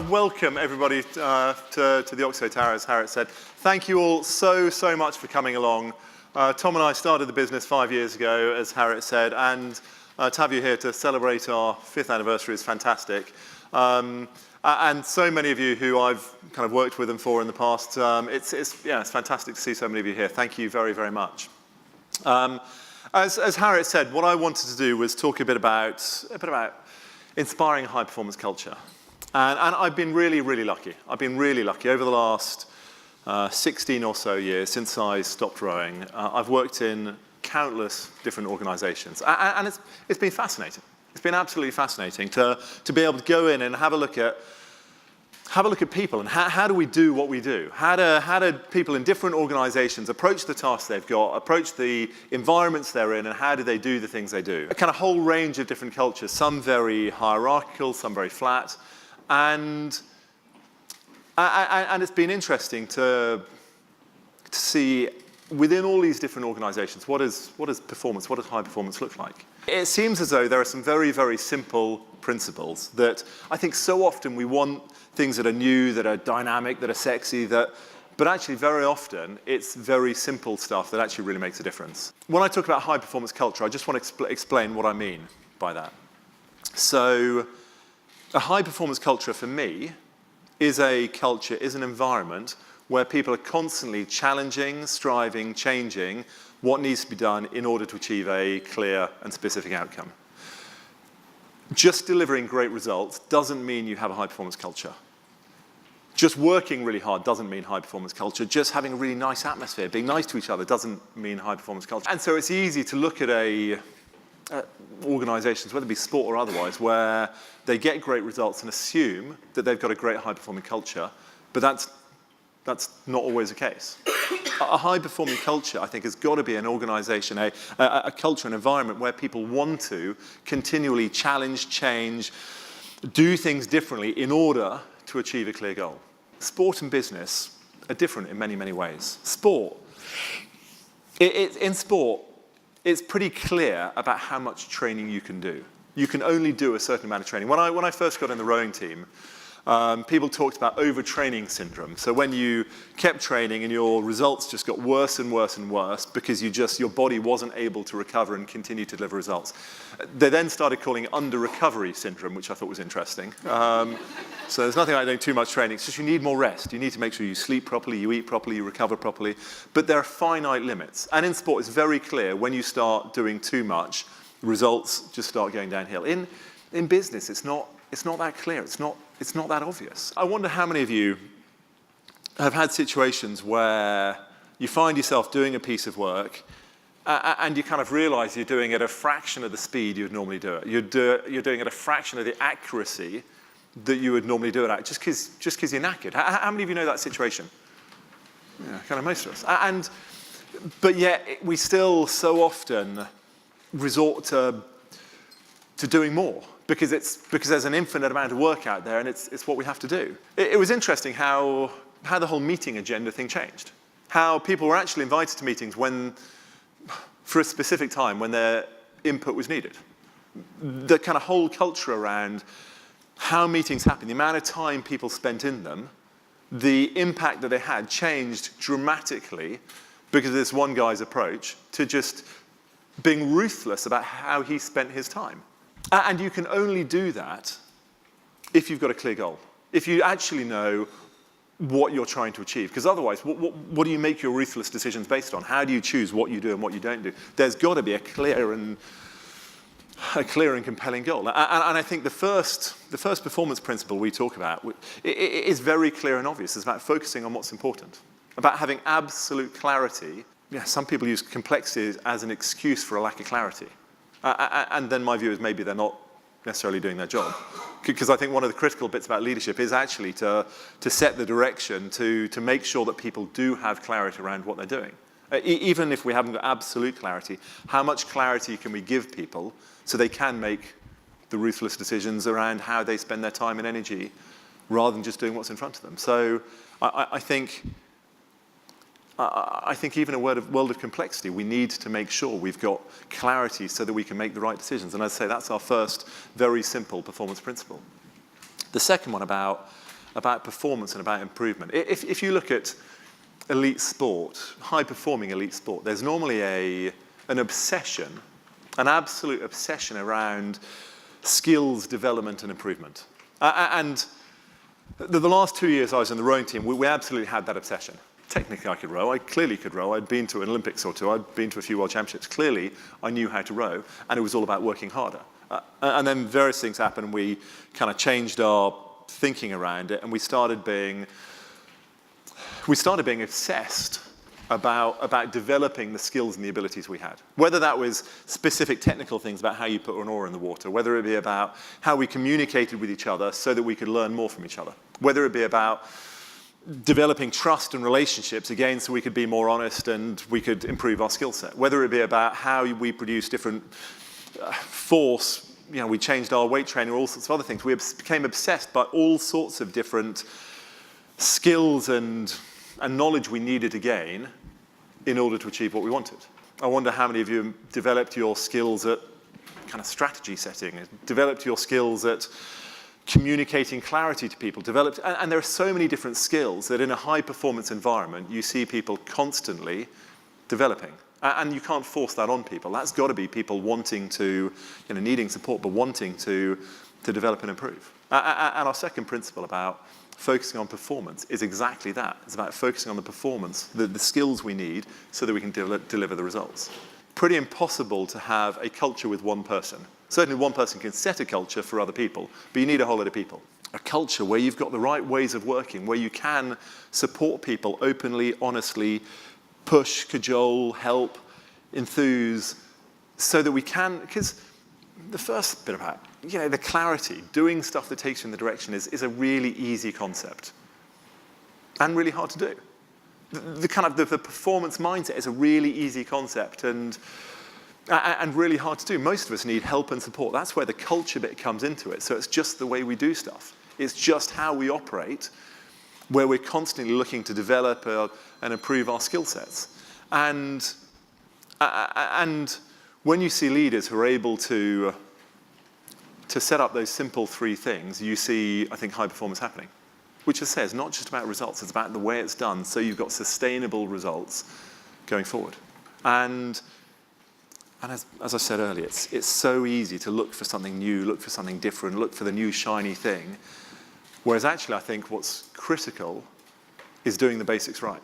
welcome everybody to the Oxo Tower, as Harriet said. Thank you all so much for coming along. Tom and I started the business 5 years ago, as Harriet said, and to have you here to celebrate our 5th anniversary is fantastic. And so many of you who I've kind of worked with and for in the past, it's fantastic to see so many of you here. Thank you very much. As Harriet said, what I wanted to do was talk a bit about inspiring a high-performance culture. And I've been really lucky. I've been really lucky. Over the last 16 or so years, since I stopped rowing, I've worked in countless different organizations. And it's been fascinating. It's been absolutely fascinating to be able to go in and have a look at people and how do we do what we do? How do people in different organizations approach the tasks they've got, approach the environments they're in, and how do they do the things they do? A kind of whole range of different cultures, some very hierarchical, some very flat. And it's been interesting to see within all these different organizations, what does performance, what does high performance look like? It seems as though there are some very simple principles that I think so often we want things that are new, that are dynamic, that are sexy, but actually very often it's very simple stuff that actually really makes a difference. When I talk about high performance culture, I just want to explain what I mean by that. So a high performance culture for me is an environment where people are constantly challenging, striving, changing what needs to be done in order to achieve a clear and specific outcome. Just delivering great results doesn't mean you have a high-performance culture. Just working really hard doesn't mean high-performance culture. Just having a really nice atmosphere, being nice to each other doesn't mean high-performance culture. And so it's easy to look at organizations, whether it be sport or otherwise, where they get great results and assume that they've got a great high-performing culture, but that's not always the case. A high-performing culture, I think, has got to be an organization, a culture, an environment where people want to continually challenge, change, do things differently in order to achieve a clear goal. Sport and business are different in many ways. In sport, it's pretty clear about how much training you can do. You can only do a certain amount of training. When I first got in the rowing team, people talked about overtraining syndrome. So when you kept training and your results just got worse and worse because your body wasn't able to recover and continue to deliver results. They then started calling it under-recovery syndrome, which I thought was interesting. So there's nothing like doing too much training. It's just you need more rest. You need to make sure you sleep properly, you eat properly, you recover properly. But there are finite limits. And in sport, it's very clear when you start doing too much, results just start going downhill. In business, it's not that clear. It's not that obvious. I wonder how many of you have had situations where you find yourself doing a piece of work and you kind of realize you're doing it at a fraction of the speed you'd normally do it. You're doing it at a fraction of the accuracy that you would normally do it at, just because you're knackered. How many of you know that situation? Yeah, kind of most of us. But yet we still so often resort to doing more. Because there's an infinite amount of work out there, and it's what we have to do. It was interesting how the whole meeting agenda thing changed. How people were actually invited to meetings for a specific time when their input was needed. The kind of whole culture around how meetings happen, the amount of time people spent in them, the impact that they had changed dramatically because of this one guy's approach to just being ruthless about how he spent his time. And you can only do that if you've got a clear goal, if you actually know what you're trying to achieve. Because otherwise, what do you make your ruthless decisions based on? How do you choose what you do and what you don't do? There's got to be a clear and compelling goal. And I think the first performance principle we talk about is very clear and obvious. It's about focusing on what's important, about having absolute clarity. Yeah, some people use complexity as an excuse for a lack of clarity. And then my view is maybe they're not necessarily doing their job. Because I think one of the critical bits about leadership is actually to set the direction, to make sure that people do have clarity around what they're doing. Even if we haven't got absolute clarity, how much clarity can we give people so they can make the ruthless decisions around how they spend their time and energy rather than just doing what's in front of them. So I think even in a world of complexity, we need to make sure we've got clarity so that we can make the right decisions. And I'd say that's our first very simple performance principle. The second one about about performance and about improvement. If you look at elite sport, high-performing elite sport, there's normally an obsession, an absolute obsession around skills development and improvement. And the last 2 years I was in the rowing team, we absolutely had that obsession. Technically I could row, I clearly could row, I'd been to an Olympics or two, I'd been to a few World Championships. Clearly I knew how to row, and it was all about working harder. And then various things happened, and we kind of changed our thinking around it, and we started being obsessed about developing the skills and the abilities we had. Whether that was specific technical things about how you put an oar in the water, whether it be about how we communicated with each other so that we could learn more from each other, whether it be about developing trust and relationships, again, so we could be more honest and we could improve our skill set, whether it be about how we produce different force, we changed our weight training, or all sorts of other things. We became obsessed by all sorts of different skills and knowledge we needed to gain in order to achieve what we wanted. I wonder how many of you developed your skills at kind of strategy setting, developed your skills at communicating clarity to people, and there are so many different skills that in a high-performance environment, you see people constantly developing. And you can't force that on people. That's got to be people wanting to, needing support, but wanting to develop and improve. And our second principle about focusing on performance is exactly that. It's about focusing on the performance, the skills we need so that we can deliver the results. Pretty impossible to have a culture with one person. Certainly one person can set a culture for other people, but you need a whole lot of people. A culture where you've got the right ways of working, where you can support people openly, honestly, push, cajole, help, enthuse, so that we can, because the first bit about, the clarity, doing stuff that takes you in the direction is a really easy concept and really hard to do. The performance mindset is a really easy concept and really hard to do. Most of us need help and support. That's where the culture bit comes into it. So it's just the way we do stuff. It's just how we operate, where we're constantly looking to develop and improve our skill sets. And when you see leaders who are able to set up those simple three things, you see, I think, high performance happening. Which, as I say, is not just about results, it's about the way it's done, so you've got sustainable results going forward. And as I said earlier, it's so easy to look for something new, look for something different, look for the new shiny thing, whereas actually I think what's critical is doing the basics right.